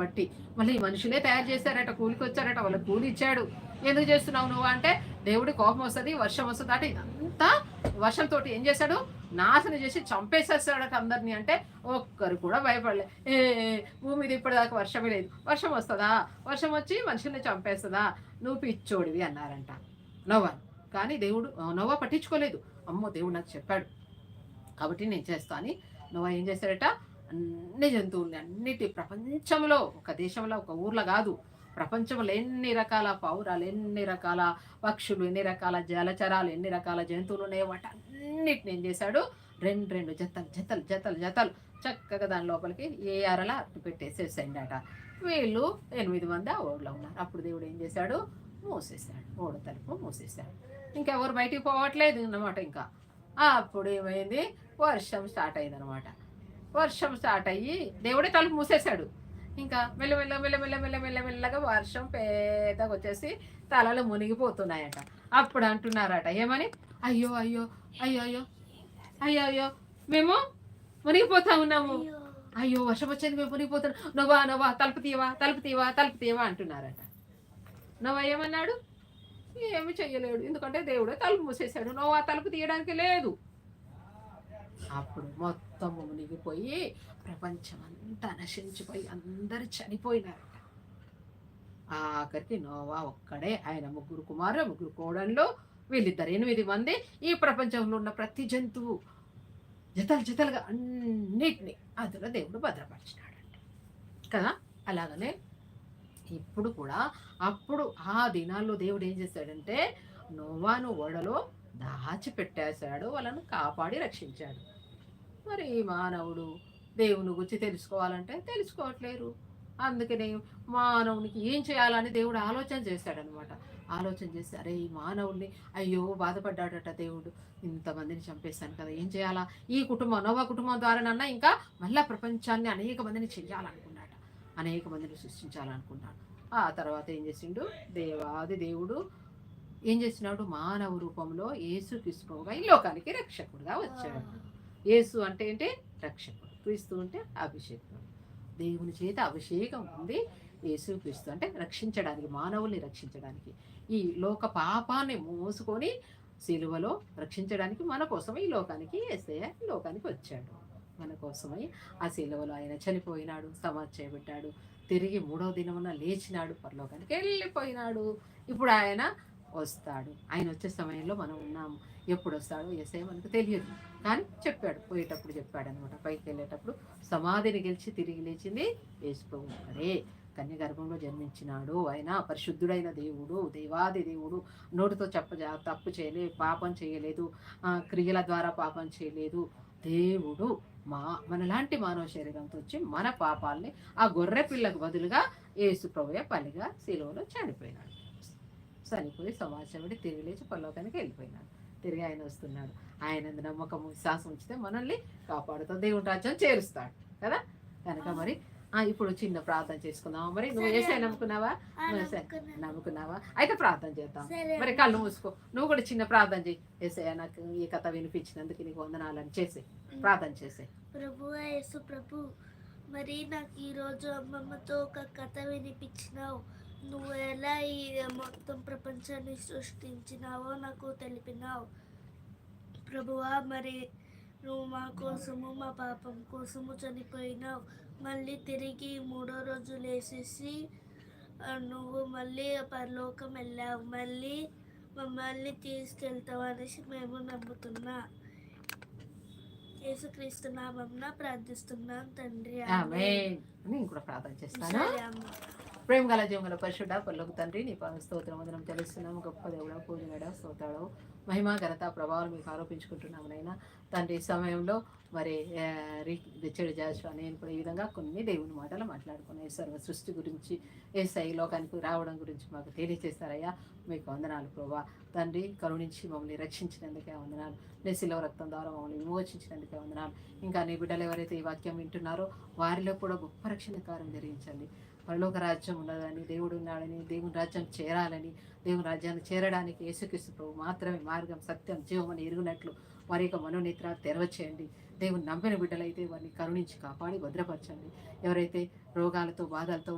బట్టి మళ్ళీ ఈ మనుషులే తయారు చేశారట, కూలికి వచ్చారట, వాళ్ళకి కూలి ఇచ్చాడు. ఎందుకు చేస్తున్నావు నువ్వు అంటే, దేవుడి కోపం వస్తుంది, వర్షం వస్తుంది అంటే ఇదంతా వర్షంతో ఏం చేశాడు, నాశనం చేసి చంపేసేస్తాడట అందరినీ. అంటే ఒక్కరు కూడా భయపడలే. భూమి మీద ఇప్పటిదాకా వర్షమే లేదు, వర్షం వస్తుందా, వర్షం వచ్చి మనుషుల్ని చంపేస్తుందా, నువ్వు పిచ్చోడివి అన్నారంట నోవా. కానీ దేవుడు నోవా పట్టించుకోలేదు. అమ్మో దేవుడు నాకు చెప్పాడు కాబట్టి నేను చేస్తా అని నోవా ఏం చేశాడట, అన్ని జంతువుల్ని అన్నిటి ప్రపంచంలో, ఒక దేశంలో ఒక ఊర్లో కాదు, ప్రపంచంలో ఎన్ని రకాల పౌరాలు, ఎన్ని రకాల పక్షులు, ఎన్ని రకాల జలచరాలు, ఎన్ని రకాల జంతువులు ఉన్నాయో వాటన్నిటిని ఏం చేశాడు, రెండు రెండు జతలు జతలు జతలు జతలు చక్కగా దాని లోపలికి ఏ అరలా అట్టు పెట్టేసేసండట. వీళ్ళు 8 మంది ఆ ఓడలో ఉన్నారు. అప్పుడు దేవుడు ఏం చేశాడు, మూసేశాడు, ఓడ తలుపు మూసేశాడు. ఇంకెవరు బయటికి పోవట్లేదు అన్నమాట. ఇంకా అప్పుడు ఏమైంది, వర్షం స్టార్ట్ అయింది అనమాట. వర్షం స్టార్ట్ అయ్యి దేవుడే తలుపు మూసేశాడు. ఇంకా మెల్లమెల్ల మెల్లమెల్ల మెల్లమెల్ల మెల్లగా వర్షం పెద్దగా వచ్చేసి తలలు మునిగిపోతున్నాయట. అప్పుడు అంటున్నారట ఏమని, అయ్యో అయ్యో అయ్యో అయ్యో అయ్యో అయ్యో మేము మునిగిపోతా ఉన్నాము, అయ్యో వర్షం వచ్చేది మేము మునిగిపోతున్నాం, నోవా నోవా తలుపు తీయవా తలుపు తీయవా తలుపు తీయవా అంటున్నారట. నోవా ఏమన్నాడు, ఏమి చెయ్యలేడు, ఎందుకంటే దేవుడే తలుపు మూసేశాడు, నోవా తలుపు తీయడానికి లేదు. అప్పుడు మొత్తం మునిగిపోయి ప్రపంచం అంతా నశించిపోయి అందరు చనిపోయినారట. ఆఖరికి నోవా ఒక్కడే, ఆయన 3 కుమారులు 3 కోడళ్ళు, వీళ్ళిద్దరు 8 మంది. ఈ ప్రపంచంలో ఉన్న ప్రతి జంతువు జతలు జతలుగా అన్నిటినీ అందులో దేవుడు భద్రపరిచినాడంట కదా. అలాగనే ఇప్పుడు కూడా అప్పుడు ఆ దినాల్లో దేవుడు ఏం చేశాడంటే, నోవాను ఓడలో దాచిపెట్టేశాడు, వాళ్ళను కాపాడి రక్షించాడు. మరి మానవుడు దేవుని గురించి తెలుసుకోవాలంటే తెలుసుకోవట్లేరు. అందుకనే మానవునికి ఏం చేయాలని దేవుడు ఆలోచన చేశాడనమాట. ఆలోచన చేసి అరే ఈ మానవుల్ని, అయ్యో బాధపడ్డాడట దేవుడు, ఇంతమందిని చంపేశాను కదా, ఏం చేయాలా, ఈ కుటుంబం నోవా కుటుంబం ద్వారానన్నా ఇంకా మళ్ళా ప్రపంచాన్ని అనేక మందిని చెయ్యాలనుకున్నాడు, అనేక మందిని సృష్టించాలనుకున్నాడు. ఆ తర్వాత ఏం చేసిండు, దేవాది దేవుడు ఏం చేసినాడు, మానవ రూపంలో యేసుక్రీస్తుగా ఈ లోకానికి రక్షకుడుగా వచ్చాడు. యేసు అంటే ఏంటి, రక్షకుడు. క్రీస్తు అంటే అభిషేకం, దేవుని చేత అభిషేకం ఉంది. యేసుక్రీస్తు అంటే రక్షించడానికి, మానవుల్ని రక్షించడానికి, ఈ లోక పాపాన్ని మోసుకొని సిలువలో రక్షించడానికి మన కోసమై ఈ లోకానికి యేసయ్య ఈ లోకానికి వచ్చాడు. మన కోసమై ఆ సిలువలో ఆయన చనిపోయినాడు, సమాధి చేయబడ్డాడు, తిరిగి 3వ దినమున లేచినాడు, పరలోకానికి వెళ్ళిపోయినాడు. ఇప్పుడు ఆయన వస్తాడు. ఆయన వచ్చే సమయంలో మనం ఉన్నాము. ఎప్పుడు వస్తాడో యేసయ్య మనకు తెలియదు, కానీ చెప్పాడు, పోయేటప్పుడు చెప్పాడు అనమాట. పైకి వెళ్ళేటప్పుడు సమాధిని గెలిచి తిరిగి లేచింది యేసు ప్రభువు ఒక్కడే. కన్య గర్భంలో జన్మించినాడు. ఆయన పరిశుద్ధుడైన దేవుడు, దేవాది దేవుడు. నోటితో తప్పు చేయలేదు, పాపం చేయలేదు, క్రియల ద్వారా పాపం చేయలేదు. దేవుడు మనలాంటి మానవ శరీరంతో వచ్చి మన పాపాలని ఆ గొర్రె పిల్లకు బదులుగా యేసు ప్రభువే పలిగా శిలువలో చనిపోయినాడు. చనిపోయి సమాచారం తిరిగి లేచి పరలోకానికి వెళ్ళిపోయినాడు. తిరిగి ఆయన వస్తున్నాడు. ఆయన నమ్మకం విశ్వాసం ఉంచితే మనల్ని కాపాడుతూ దేవుని రాజ్యం చేరుస్తాడు కదా. కనుక మరి ఇప్పుడు చిన్న ప్రార్థన చేసుకుందాం. మరి నువ్వు యేసయ్య నమ్ముకున్నావా? నమ్ముకున్నావా? అయితే ప్రార్థన చేద్దాం. మరి కళ్ళు మూసుకో, నువ్వు కూడా చిన్న ప్రార్థన చేయి. యేసయ్య నాకు ఈ కథ వినిపించినందుకు నీకు వందనాలని చేసే ప్రార్థన చేసే. ప్రభు యేసు ప్రభు, మరి నాకు ఈరోజు అమ్మమ్మతో ఒక కథ వినిపించినావు. నువ్వు ఎలా ఈ మొత్తం ప్రపంచాన్ని సృష్టించినావో నాకు తెలిపినావు ప్రభువా. మరి నువ్వు మా కోసము, మా పాపం కోసము చనిపోయినావు. మళ్ళీ తిరిగి 3వ రోజు లేచేసి నువ్వు మళ్ళీ పరలోకం వెళ్ళావు. మళ్ళీ మమ్మల్ని తీసుకెళ్తావు అనేసి మేము నమ్ముతున్నా. యేసుక్రీస్తు నామమున ప్రార్థిస్తున్నాం తండ్రి, ఆమేన్. నేను కూడా ప్రార్థన చేస్తాను. ప్రేమ గల జీవన పరిశుద్ధ పరలోక తండ్రి, నీ పాద స్తోత్రం వందనం చెల్లిస్తున్నాము. గొప్ప దేవుడా, పూజనడా, స్తోత్రాలు, మహిమ ఘనత ప్రభావాలు మీకు ఆరోపించుకుంటున్నాము నైనా తండ్రి. ఈ సమయంలో మరి రిచర్డ్ జాషువా నేను కూడా ఈ విధంగా కొన్ని దేవుని మాటలు మాట్లాడుకున్నాయి. సర్వ సృష్టి గురించి, యేసయ్య లోకానికి రావడం గురించి మాకు తెలియజేస్తారయ్యా. మీకు వందనాలు ప్రభా. తండ్రి కరుణించి మమ్మల్ని రక్షించినందుకే వందనాలు. నీ శిలువ రక్తం ద్వారా మమ్మల్ని విమోచించినందుకే వందనాలు. ఇంకా నీ బిడ్డలు ఎవరైతే ఈ వాక్యం వింటున్నారో వారిలో కూడా గొప్ప రక్షణ కార్యం జరిగించండి. పరలోక రాజ్యం ఉన్నదని, దేవుడు ఉన్నాడని, దేవుని రాజ్యం చేరాలని, దేవుని రాజ్యాన్ని చేరడానికి యేసుక్రీస్తు ప్రభు మాత్రమే మార్గం, సత్యం, జీవం అని ఎరుగునట్లు వారి యొక్క మనోనేత్రాలు తెరవచేయండి. దేవుని నమ్మిన బిడ్డలైతే వారిని కరుణించి కాపాడి భద్రపరచండి. ఎవరైతే రోగాలతో బాధలతో